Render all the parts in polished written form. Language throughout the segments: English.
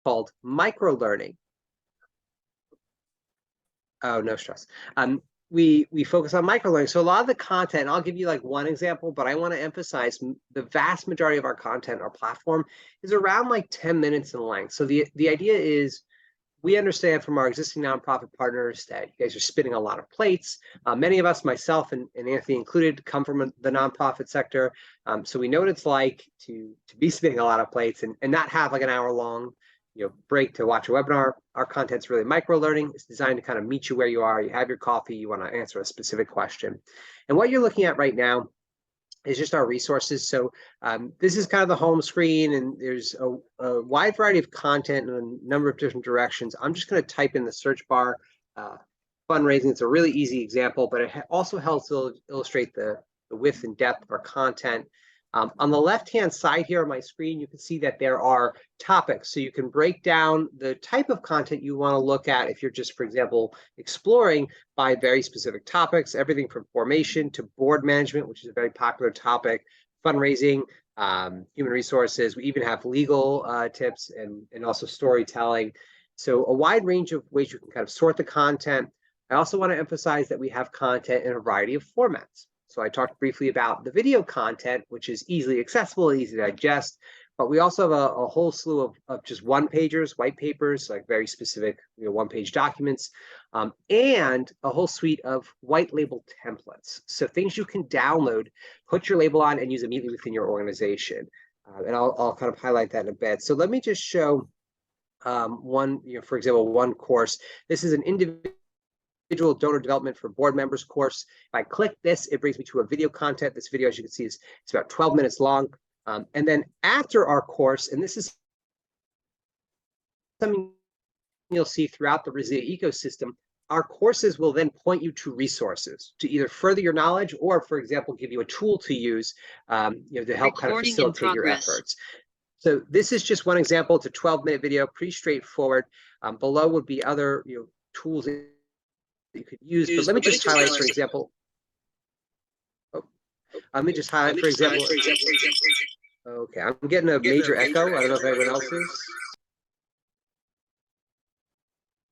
called micro-learning. Oh, no stress. We focus on micro-learning. So a lot of the content, I'll give you like one example, but I want to emphasize the vast majority of our content, our platform, is around like 10 minutes in length. So the idea is, we understand from our existing nonprofit partners that you guys are spinning a lot of plates. Many of us, myself and Anthony included, come from the nonprofit sector. So we know what it's like to be spinning a lot of plates and not have like an hour-long break to watch a webinar. Our content's really micro-learning. It's designed to kind of meet you where you are. You have your coffee, you want to answer a specific question. And what you're looking at right now is just our resources. So this is kind of the home screen, and there's a wide variety of content in a number of different directions. I'm just going to type in the search bar fundraising. It's a really easy example, but it also helps to illustrate the width and depth of our content. On the left-hand side here on my screen, you can see that there are topics. So you can break down the type of content you want to look at if you're just, for example, exploring by very specific topics, everything from formation to board management, which is a very popular topic, fundraising, human resources. We even have legal tips and also storytelling. So a wide range of ways you can kind of sort the content. I also want to emphasize that we have content in a variety of formats. So I talked briefly about the video content, which is easily accessible, easy to digest, but we also have a whole slew of just one-pagers, white papers, like very specific one-page documents, and a whole suite of white label templates. So things you can download, put your label on, and use immediately within your organization. And I'll kind of highlight that in a bit. So let me just show one, for example, one course. This is an individual donor development for board members course. If I click this, it brings me to a video content. This video, as you can see, it's about 12 minutes long. And then after our course, and this is something you'll see throughout the Resilia ecosystem, our courses will then point you to resources to either further your knowledge or, for example, give you a tool to use to help kind of facilitate your efforts. So this is just one example. It's a 12-minute video, pretty straightforward. Below would be other tools that you could use, but let me just highlight, for example. Let me just highlight, for example. Okay, I'm getting a major echo. I don't know if everyone else is.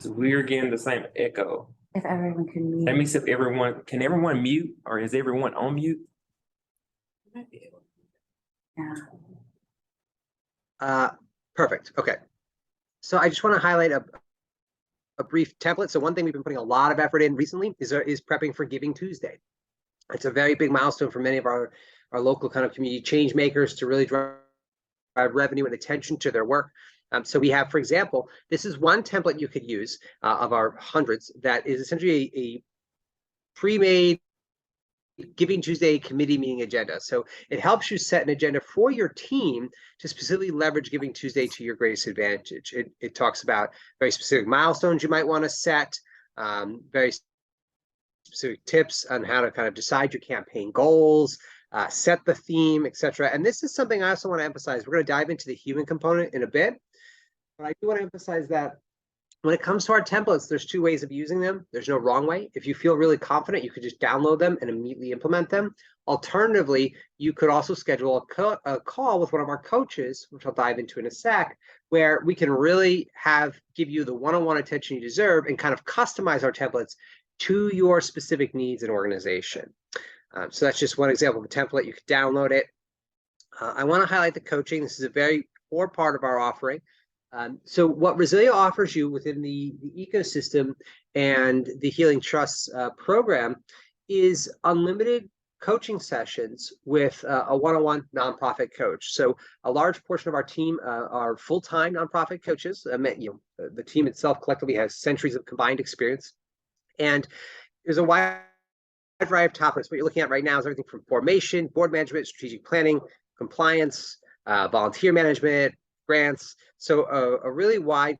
We're getting the same echo. If everyone can mute. That means if everyone, can everyone mute, or is everyone on mute? Yeah. Perfect. Okay. So I just want to highlight a brief template. So one thing we've been putting a lot of effort in recently is prepping for Giving Tuesday. It's a very big milestone for many of our local kind of community change makers to really drive revenue and attention to their work. So we have, for example, this is one template you could use of our hundreds that is essentially a pre-made Giving Tuesday committee meeting agenda. So it helps you set an agenda for your team to specifically leverage Giving Tuesday to your greatest advantage. It talks about very specific milestones you might want to set, very specific tips on how to kind of decide your campaign goals, set the theme, etc. And this is something I also want to emphasize. We're going to dive into the human component in a bit, but I do want to emphasize that when it comes to our templates, there's two ways of using them. There's no wrong way. If you feel really confident, you could just download them and immediately implement them. Alternatively, you could also schedule a call with one of our coaches, which I'll dive into in a sec, where we can really give you the one-on-one attention you deserve and kind of customize our templates to your specific needs and organization. So that's just one example of a template. You could download it. I want to highlight the coaching. This is a very core part of our offering. So what Resilia offers you within the ecosystem and the Healing Trusts program is unlimited coaching sessions with a one-on-one nonprofit coach. So a large portion of our team are full-time nonprofit coaches. The team itself collectively has centuries of combined experience. And there's a wide variety of topics. What you're looking at right now is everything from formation, board management, strategic planning, compliance, volunteer management, grants. So a really wide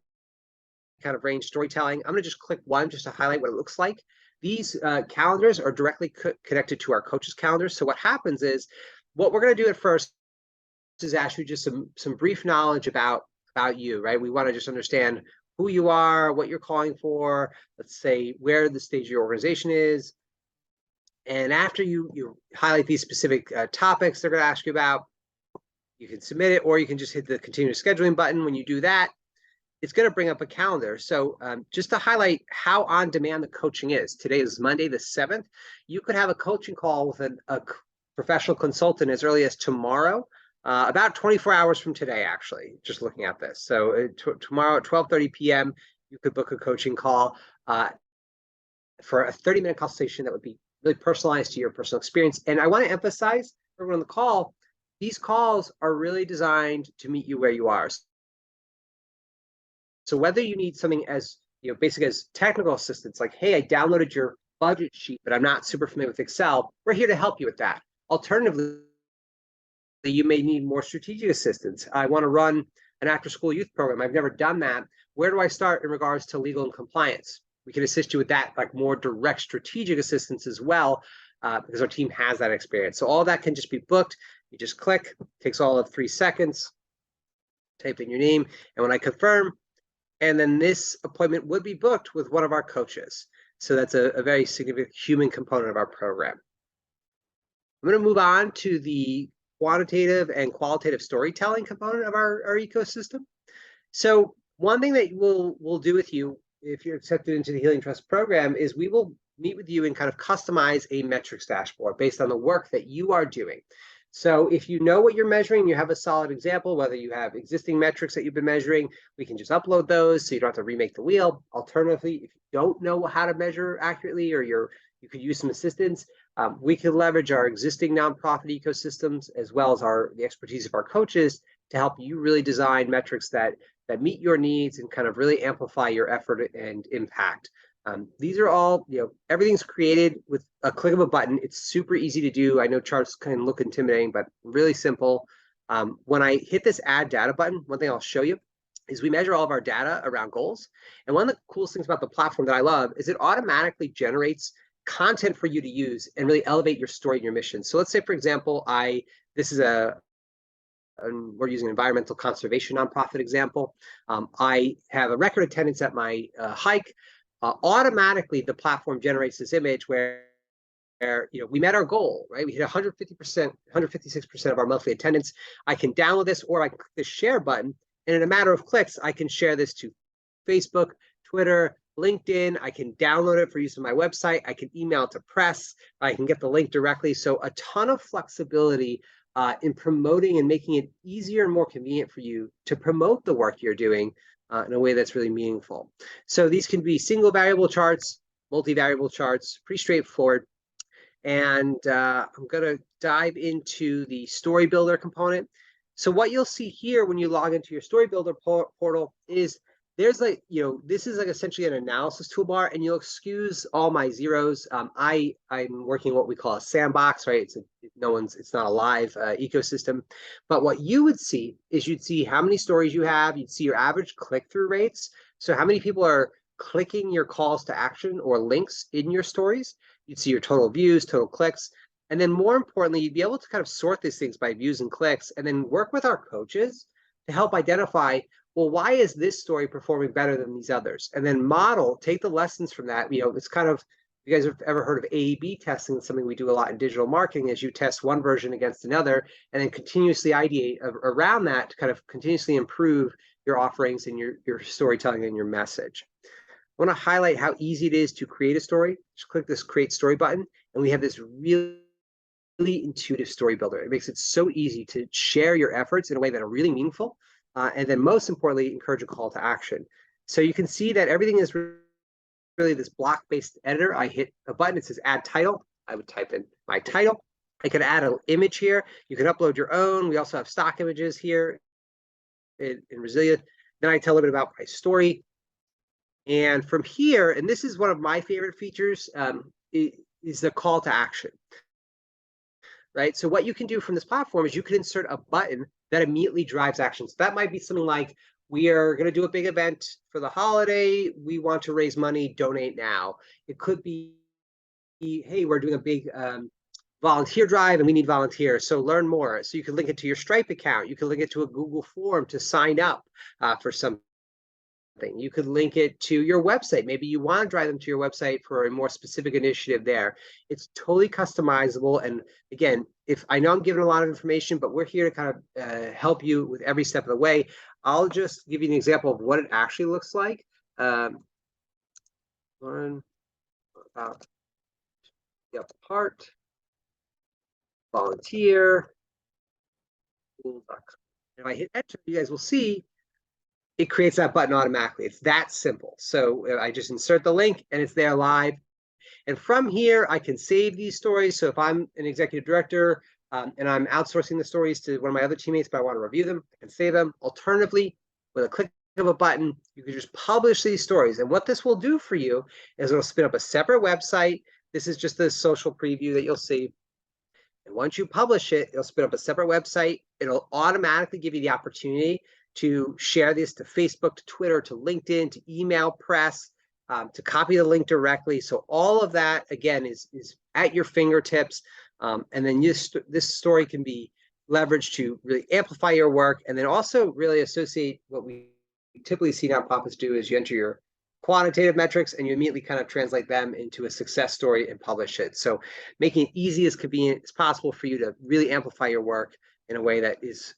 kind of range storytelling. I'm going to just click one just to highlight what it looks like. These calendars are directly connected to our coaches' calendars. So what happens is, what we're going to do at first is ask you just some brief knowledge about you, right? We want to just understand who you are, what you're calling for, let's say where the stage of your organization is. And after you highlight these specific topics they're going to ask you about, you can submit it, or you can just hit the continue scheduling button. When you do that, it's going to bring up a calendar. So just to highlight how on demand the coaching is, today is Monday the 7th. You could have a coaching call with a professional consultant as early as tomorrow, about 24 hours from today, actually, just looking at this. So tomorrow at 12:30 p.m., you could book a coaching call for a 30-minute consultation that would be really personalized to your personal experience. And I want to emphasize for everyone on the call, these calls are really designed to meet you where you are. So whether you need something as basic as technical assistance, like, hey, I downloaded your budget sheet, but I'm not super familiar with Excel, we're here to help you with that. Alternatively, you may need more strategic assistance. I want to run an after-school youth program. I've never done that. Where do I start in regards to legal and compliance? We can assist you with that, like more direct strategic assistance as well, because our team has that experience. So all that can just be booked. You just click, takes all of 3 seconds, type in your name, and when I confirm, and then this appointment would be booked with one of our coaches. So that's a very significant human component of our program. I'm going to move on to the quantitative and qualitative storytelling component of our ecosystem. So one thing that we'll do with you if you're accepted into the Healing Trust program is we will meet with you and kind of customize a metrics dashboard based on the work that you are doing. So if you know what you're measuring, you have a solid example, whether you have existing metrics that you've been measuring, we can just upload those so you don't have to remake the wheel. Alternatively, if you don't know how to measure accurately or you could use some assistance, we can leverage our existing nonprofit ecosystems as well as the expertise of our coaches to help you really design metrics that meet your needs and kind of really amplify your effort and impact. These are all, everything's created with a click of a button. It's super easy to do. I know charts can look intimidating, but really simple. When I hit this add data button, one thing I'll show you is we measure all of our data around goals. And one of the coolest things about the platform that I love is it automatically generates content for you to use and really elevate your story and your mission. So let's say, for example, we're using an environmental conservation nonprofit example. I have a record attendance at my hike. Automatically, the platform generates this image where we met our goal, right? We hit 150%, 156% of our monthly attendance. I can download this, or I click the share button, and in a matter of clicks, I can share this to Facebook, Twitter, LinkedIn. I can download it for use on my website. I can email it to press. I can get the link directly. So a ton of flexibility in promoting and making it easier and more convenient for you to promote the work you're doing in a way that's really meaningful. So these can be single variable charts, multi-variable charts, pretty straightforward. And I'm going to dive into the story builder component. So what you'll see here when you log into your story builder portal is there's this is like essentially an analysis toolbar, and you'll excuse all my zeros. I'm working what we call a sandbox, right? It's not a live ecosystem. But what you would see is you'd see how many stories you have. You'd see your average click-through rates. So how many people are clicking your calls to action or links in your stories. You'd see your total views, total clicks. And then more importantly, you'd be able to kind of sort these things by views and clicks, and then work with our coaches to help identify, well, why is this story performing better than these others? And then take the lessons from that. It's kind of, you guys have ever heard of A/B testing? It's something we do a lot in digital marketing, is you test one version against another and then continuously ideate around that to kind of continuously improve your offerings and your storytelling and your message. I want to highlight how easy it is to create a story. Just click this create story button, and we have this really intuitive story builder. It makes it so easy to share your efforts in a way that are really meaningful, and then most importantly, encourage a call to action. So you can see that everything is really this block-based editor. I hit a button, it says add title. I would type in my title. I could add an image here. You can upload your own. We also have stock images here in Resilia. Then I tell a little bit about my story. And from here, and this is one of my favorite features, is the call to action. Right? So what you can do from this platform is you can insert a button that immediately drives action. So that might be something like, we are going to do a big event for the holiday. We want to raise money, donate now. It could be, hey, we're doing a big volunteer drive and we need volunteers. So learn more. So you can link it to your Stripe account. You can link it to a Google form to sign up for something. You could link it to your website. Maybe you want to drive them to your website for a more specific initiative there. It's totally customizable. And again, if I know I'm giving a lot of information, but we're here to kind of help you with every step of the way. I'll just give you an example of what it actually looks like. Learn about the part, volunteer. If I hit enter, you guys will see it creates that button automatically. It's that simple. So I just insert the link and it's there live. And from here, I can save these stories. So if I'm an executive director and I'm outsourcing the stories to one of my other teammates, but I want to review them, I can save them. Alternatively, with a click of a button, you can just publish these stories. And what this will do for you is it'll spin up a separate website. This is just the social preview that you'll see. And once you publish it, it'll spin up a separate website. It'll automatically give you the opportunity to share this to Facebook, to Twitter, to LinkedIn, to email press, to copy the link directly. So all of that, again, is at your fingertips. And then this story can be leveraged to really amplify your work, and then also really associate what we typically see nonprofits do is you enter your quantitative metrics and you immediately kind of translate them into a success story and publish it. So making it easy as convenient as possible for you to really amplify your work in a way that is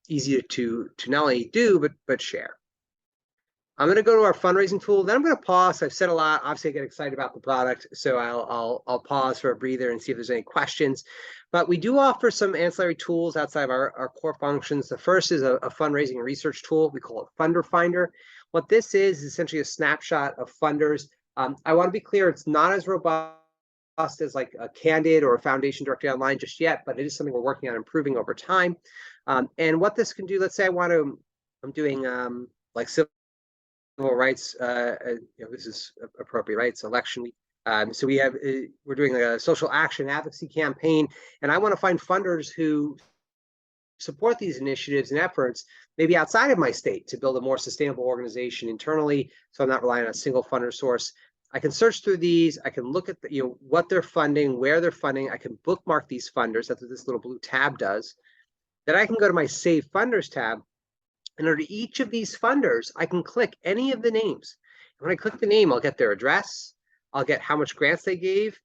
easier to not only do, but share. I'm going to go to our fundraising tool. Then I'm going to pause. I've said a lot. Obviously, I get excited about the product, so I'll pause for a breather and see if there's any questions. But we do offer some ancillary tools outside of our core functions. The first is a fundraising research tool. We call it Funder Finder. What this is essentially a snapshot of funders. I want to be clear, it's not as robust as like a Candid or a Foundation Directory Online just yet, but it is something we're working on improving over time. And what this can do, let's say I'm doing like civil rights, this is appropriate, right? It's election week. So we're doing a social action advocacy campaign, and I want to find funders who support these initiatives and efforts, maybe outside of my state, to build a more sustainable organization internally. So I'm not relying on a single funder source. I can search through these. I can look at what they're funding, where they're funding. I can bookmark these funders. That's what this little blue tab does. Then I can go to my Save Funders tab. And under each of these funders, I can click any of the names. And when I click the name, I'll get their address. I'll get how much grants they gave,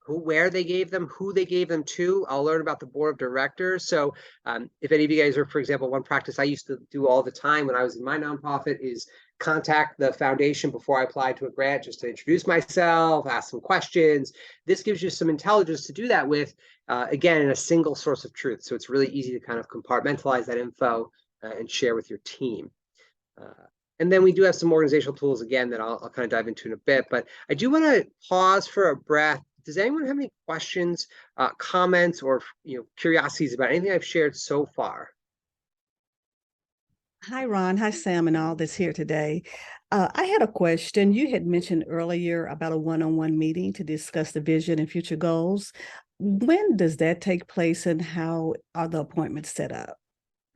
where they gave them, who they gave them to. I'll learn about the board of directors. So if any of you guys are, for example, one practice I used to do all the time when I was in my nonprofit is contact the foundation before I applied to a grant, just to introduce myself, ask some questions. This gives you some intelligence to do that with, again, in a single source of truth. So it's really easy to kind of compartmentalize that info and share with your team. And then we do have some organizational tools, again, that I'll kind of dive into in a bit. But I do want to pause for a breath. Does anyone have any questions, comments, or curiosities about anything I've shared so far? Hi, Ron. Hi, Sam, and all that's here today. I had a question. You had mentioned earlier about a one-on-one meeting to discuss the vision and future goals. When does that take place, and how are the appointments set up?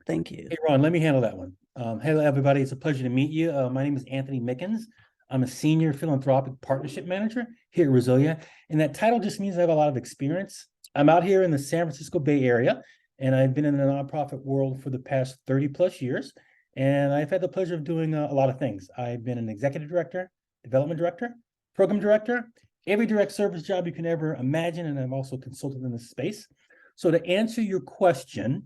Thank you. Hey, Ron, let me handle that one. Hello, everybody. It's a pleasure to meet you. My name is Anthony Mickens. I'm a senior philanthropic partnership manager here at Resilia, and that title just means I have a lot of experience. I'm out here in the San Francisco Bay Area, and I've been in the nonprofit world for the past 30 plus years, and I've had the pleasure of doing a lot of things. I've been an executive director, development director, program director, every direct service job you can ever imagine, and I've also consulted in this space. So to answer your question,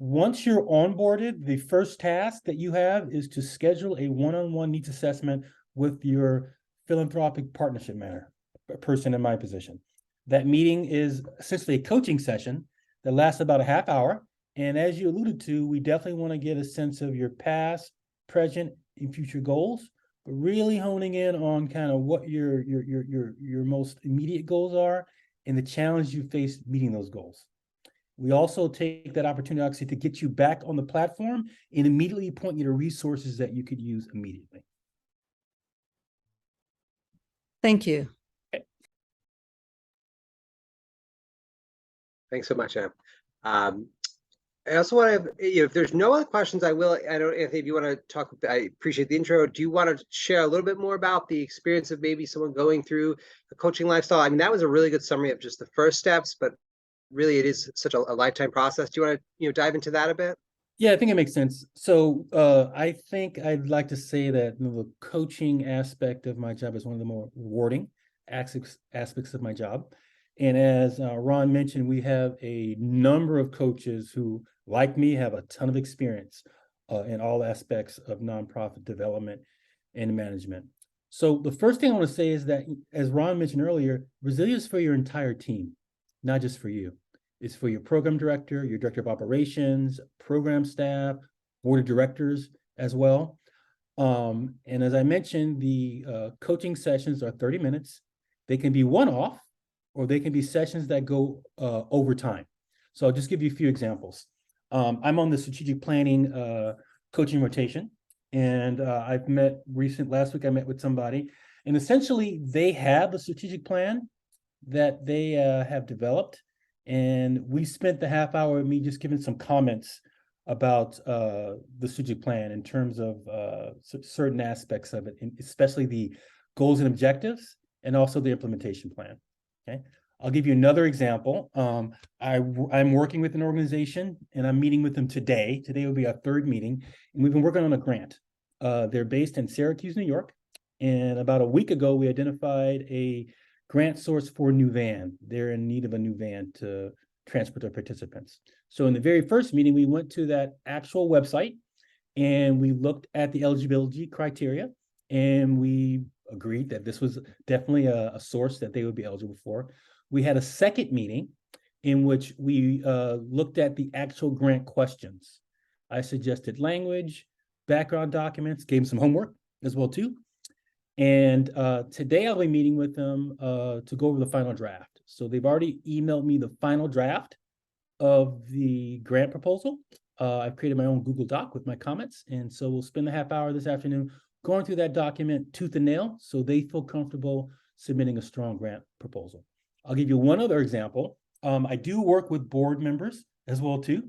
once you're onboarded, the first task that you have is to schedule a one-on-one needs assessment with your philanthropic partnership manager, a person in my position. That meeting is essentially a coaching session that lasts about a half hour. And as you alluded to, we definitely want to get a sense of your past, present, and future goals, but really honing in on kind of what your most immediate goals are and the challenge you face meeting those goals. We also take that opportunity actually to get you back on the platform and immediately point you to resources that you could use immediately. Thank you. Okay. Thanks so much, Em. I also want to, if there's no other questions, I don't, Anthony, if you want to talk, I appreciate the intro. Do you want to share a little bit more about the experience of maybe someone going through a coaching lifestyle? I mean, that was a really good summary of just the first steps, but really it is such a lifetime process. Do you want to, dive into that a bit? Yeah, I think it makes sense. So I think I'd like to say that the coaching aspect of my job is one of the more rewarding aspects of my job. And as Ron mentioned, we have a number of coaches who, like me, have a ton of experience. in all aspects of nonprofit development and management. So the first thing I want to say is that, as Ron mentioned earlier, Resilia is for your entire team, not just for you. It's for your program director, your director of operations, program staff, board of directors as well. And as I mentioned, the coaching sessions are 30 minutes. They can be one-off, or they can be sessions that go over time. So I'll just give you a few examples. I'm on the strategic planning coaching rotation, and last week I met with somebody, and essentially they have the strategic plan that they have developed, and we spent the half hour with me just giving some comments about the strategic plan in terms of certain aspects of it, especially the goals and objectives, and also the implementation plan. Okay, I'll give you another example. I'm working with an organization, and I'm meeting with them today. Today will be our third meeting, and we've been working on a grant. They're based in Syracuse, New York, and about a week ago, we identified a grant source for a new van. They're in need of a new van to transport their participants. So in the very first meeting, we went to that actual website, and we looked at the eligibility criteria, and we agreed that this was definitely a source that they would be eligible for. We had a second meeting in which we looked at the actual grant questions. I suggested language, background documents, gave them some homework as well too. And today I'll be meeting with them to go over the final draft. So they've already emailed me the final draft of the grant proposal. I've created my own Google Doc with my comments. And so we'll spend the half hour this afternoon going through that document tooth and nail so they feel comfortable submitting a strong grant proposal. I'll give you one other example. I do work with board members as well too.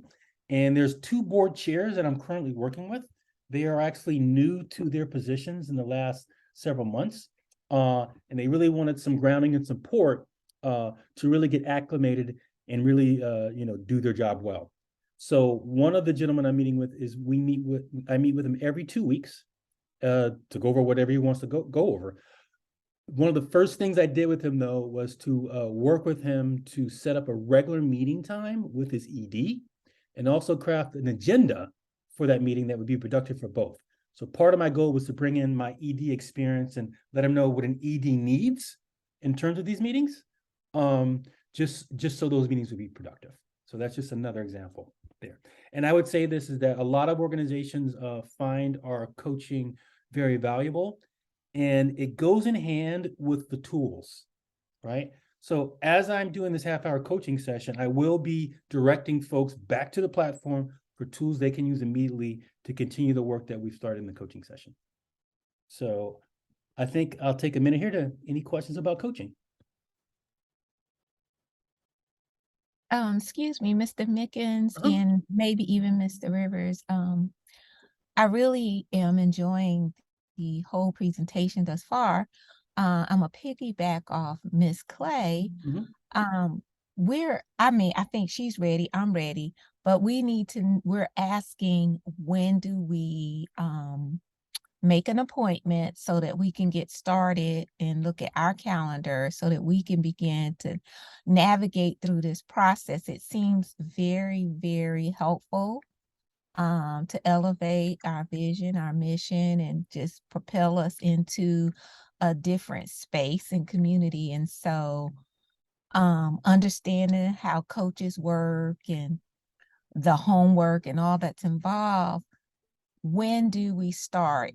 And there's 2 board chairs that I'm currently working with. They are actually new to their positions in the last several months. And they really wanted some grounding and support to really get acclimated and really do their job well. So one of the gentlemen I'm meeting with is I meet with him every 2 weeks to go over whatever he wants to go over. One of the first things I did with him, though, was to work with him to set up a regular meeting time with his ED, and also craft an agenda for that meeting that would be productive for both. So part of my goal was to bring in my ED experience and let him know what an ED needs in terms of these meetings, just so those meetings would be productive. So that's just another example there. And I would say this is that a lot of organizations find our coaching very valuable, and it goes in hand with the tools, right? So as I'm doing this half-hour coaching session, I will be directing folks back to the platform for tools they can use immediately to continue the work that we've started in the coaching session. So I think I'll take a minute here to any questions about coaching. Excuse me, Mr. Mickens, and maybe even Mr. Rivers. I really am enjoying the whole presentation thus far. I'm a piggyback off Miss Clay. I think she's ready, I'm ready, but we're asking, when do we make an appointment so that we can get started and look at our calendar so that we can begin to navigate through this process. It seems very, very helpful to elevate our vision, our mission, and just propel us into a different space and community. And so understanding how coaches work and the homework and all that's involved, when do we start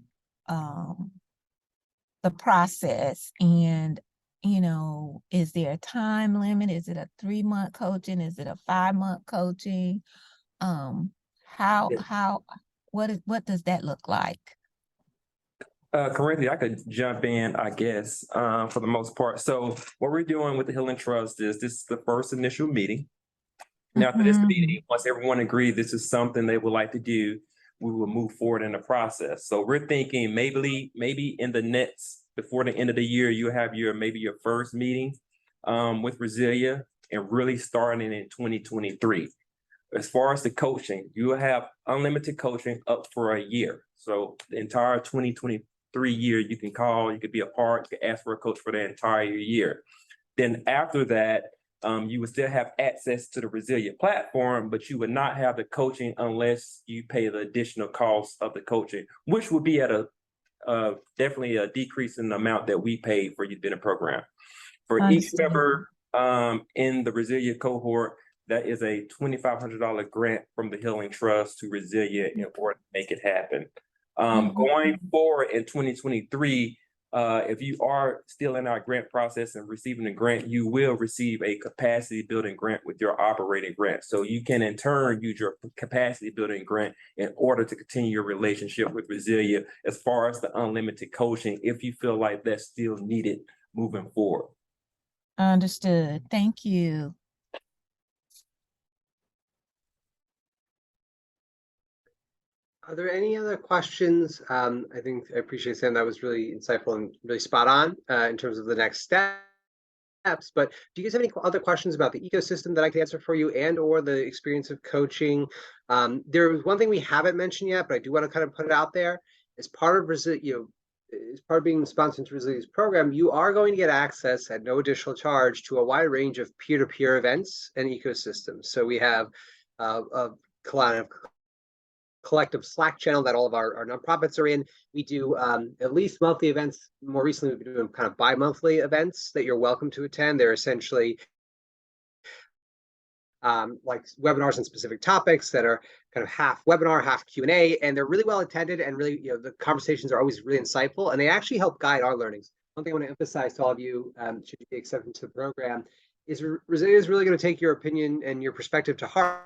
the process? And is there a time limit? Is it a 3-month coaching? Is it a 5-month coaching? What does that look like? Correctly, I could jump in, I guess, for the most part. So what we're doing with the Healing Trust is this is the first initial meeting. Now, after this meeting, once everyone agrees this is something they would like to do, we will move forward in the process. So we're thinking maybe in the before the end of the year, you have your first meeting with Resilia, and really starting in 2023. As far as the coaching, you will have unlimited coaching up for a year. So the entire 2023 year, you can call, you could be a part, you can ask for a coach for the entire year. Then after that, You would still have access to the Resilia platform, but you would not have the coaching unless you pay the additional cost of the coaching, which would be at a definitely a decrease in the amount that we paid for you to be in a program. For each Understood. member in the Resilia cohort, that is a $2,500 grant from the Healing Trust to Resilia in order to make it happen. Going forward in 2023, if you are still in our grant process and receiving a grant, you will receive a capacity building grant with your operating grant. So you can in turn use your capacity building grant in order to continue your relationship with Resilia as far as the unlimited coaching, if you feel like that's still needed moving forward. Understood. Thank you. Are there any other questions? I think I appreciate Sam. That was really insightful and really spot on in terms of the next steps. But do you guys have any other questions about the ecosystem that I can answer for you and or the experience of coaching? There was one thing we haven't mentioned yet, but I do want to kind of put it out there. As part of as part of being sponsored to Resilia's program, you are going to get access at no additional charge to a wide range of peer-to-peer events and ecosystems. So we have a collective Slack channel that all of our nonprofits are in. We do at least monthly events. More recently, we've been doing kind of bi-monthly events that you're welcome to attend. They're essentially like webinars on specific topics that are kind of half webinar, half Q&A, and they're really well attended and really, the conversations are always really insightful and they actually help guide our learnings. One thing I want to emphasize to all of you, should you be accepted to the program, is Resilia is really going to take your opinion and your perspective to heart.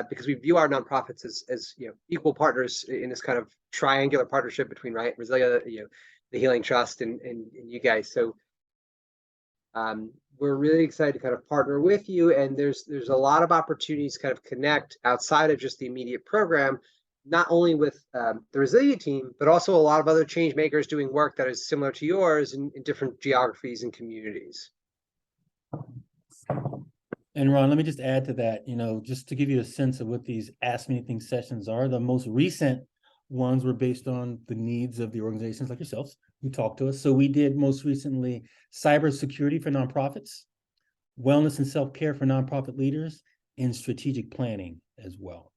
Because we view our nonprofits as equal partners in this kind of triangular partnership between Resilia, the Healing Trust, and you guys. So we're really excited to kind of partner with you, and there's a lot of opportunities to kind of connect outside of just the immediate program, not only with the Resilia team, but also a lot of other change makers doing work that is similar to yours in different geographies and communities. And Ron, let me just add to that, just to give you a sense of what these Ask Me Anything sessions are. The most recent ones were based on the needs of the organizations like yourselves who talked to us. So we did most recently cybersecurity for nonprofits, wellness and self-care for nonprofit leaders, and strategic planning as well.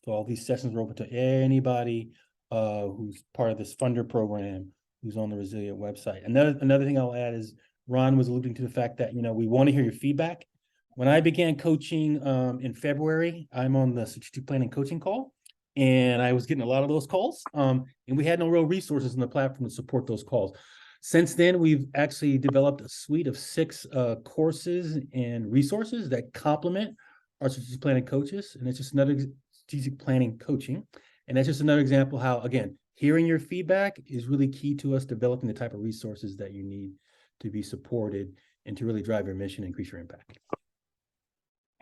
So all these sessions were open to anybody who's part of this funder program, who's on the Resilia website. Another thing I'll add is Ron was alluding to the fact that, we want to hear your feedback. When I began coaching in February, I'm on the strategic planning coaching call, and I was getting a lot of those calls, and we had no real resources on the platform to support those calls. Since then, we've actually developed a suite of 6 courses and resources that complement our strategic planning coaches, and it's just another strategic planning coaching. And that's just another example how, again, hearing your feedback is really key to us developing the type of resources that you need to be supported and to really drive your mission and increase your impact.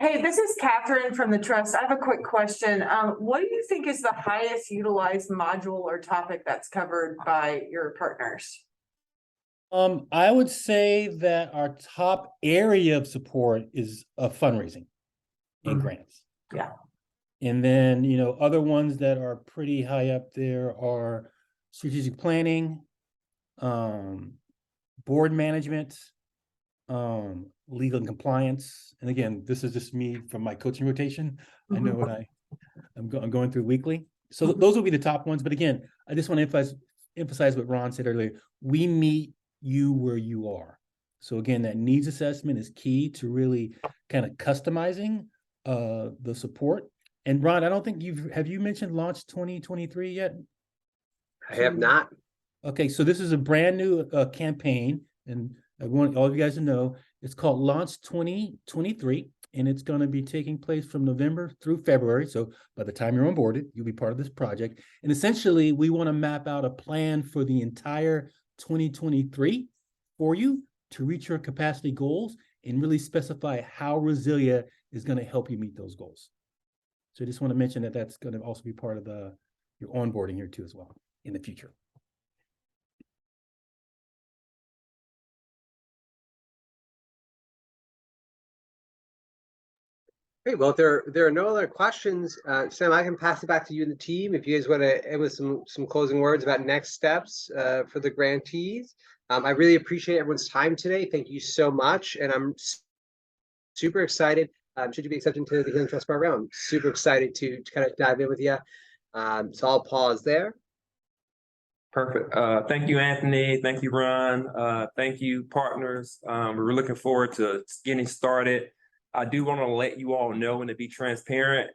Hey, this is Catherine from the Trust. I have a quick question. What do you think is the highest utilized module or topic that's covered by your partners? I would say that our top area of support is fundraising and grants. Yeah. And then, other ones that are pretty high up there are strategic planning, board management, legal and compliance. And again, this is just me from my coaching rotation. I know what I'm going through weekly. So those will be the top ones. But again, I just want to emphasize what Ron said earlier. We meet you where you are. So again, that needs assessment is key to really kind of customizing the support. And Ron, I don't think have you mentioned Launch 2023 yet? I have not. Okay, so this is a brand new campaign, and I want all of you guys to know it's called Launch 2023, and it's going to be taking place from November through February. So by the time you're onboarded, you'll be part of this project. And essentially, we want to map out a plan for the entire 2023 for you to reach your capacity goals and really specify how Resilia is going to help you meet those goals. So I just want to mention that that's going to also be part of your onboarding here too as well in the future. Great. Well, if there are no other questions, Sam, I can pass it back to you and the team if you guys want to end with some closing words about next steps for the grantees. I really appreciate everyone's time today. Thank you so much, and I'm super excited. Should you be accepted to the Healing Trust program, I'm super excited to kind of dive in with you. So I'll pause there. Perfect. Thank you, Anthony. Thank you, Ron. Thank you, partners. We're looking forward to getting started. I do want to let you all know and to be transparent.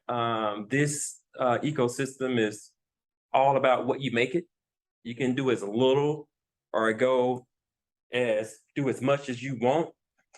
This ecosystem is all about what you make it. You can do as little or do as much as you want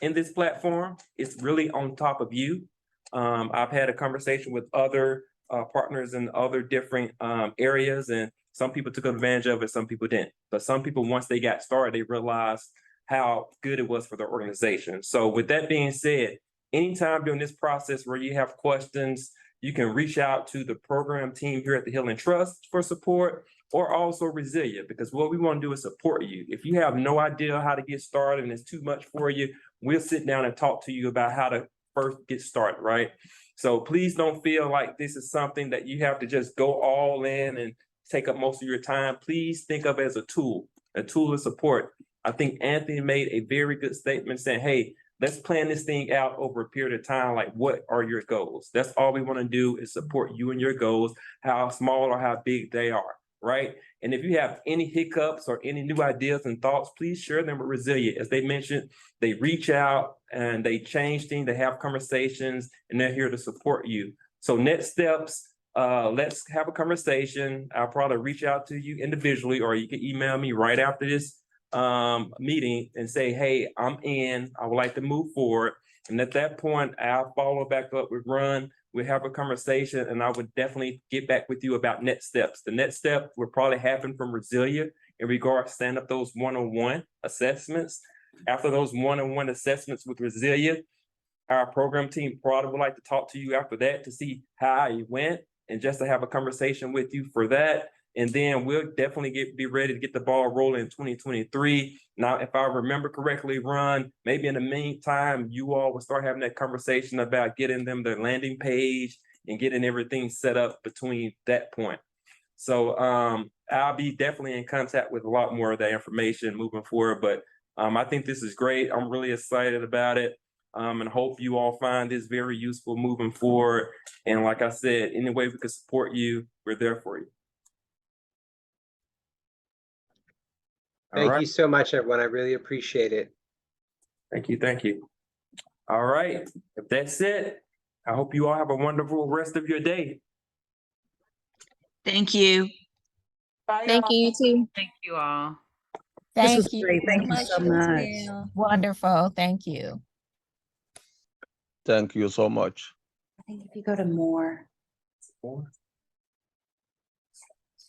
in this platform. It's really on top of you. I've had a conversation with other partners in other different areas, and some people took advantage of it, some people didn't. But some people, once they got started, they realized how good it was for their organization. So with that being said, anytime during this process where you have questions, you can reach out to the program team here at the Healing Trust for support, or also Resilia, because what we want to do is support you. If you have no idea how to get started and it's too much for you, we'll sit down and talk to you about how to first get started, right? So please don't feel like this is something that you have to just go all in and take up most of your time. Please think of it as a tool of support. I think Anthony made a very good statement saying, hey, let's plan this thing out over a period of time. Like, what are your goals? That's all we want to do is support you and your goals, how small or how big they are, right? And if you have any hiccups or any new ideas and thoughts, please share them with Resilia. As they mentioned, they reach out and they change things, they have conversations, and they're here to support you. So next steps, let's have a conversation. I'll probably reach out to you individually, or you can email me right after this meeting and say, hey, I'm in, I would like to move forward. And at that point, I'll follow back up with Ron. We'll have a conversation, and I would definitely get back with you about next steps. The next step will probably happen from Resilia in regards to stand up those one-on-one assessments. After those one-on-one assessments with Resilia, our program team probably would like to talk to you after that to see how it went and just to have a conversation with you for that. And then we'll definitely be ready to get the ball rolling in 2023. Now, if I remember correctly, Ron, maybe in the meantime, you all will start having that conversation about getting them their landing page and getting everything set up between that point. So I'll be definitely in contact with a lot more of that information moving forward. But I think this is great. I'm really excited about it. And hope you all find this very useful moving forward. And like I said, any way we can support you, we're there for you. Thank you so much, everyone. I really appreciate it. Thank you. Thank you. All right. If that's it, I hope you all have a wonderful rest of your day. Thank you. Bye, Thank y'all. you, too. Thank you all. This was Thank you great. so Thank you much, so much. Michelle. Wonderful. Thank you. Thank you so much. I think if you go to more.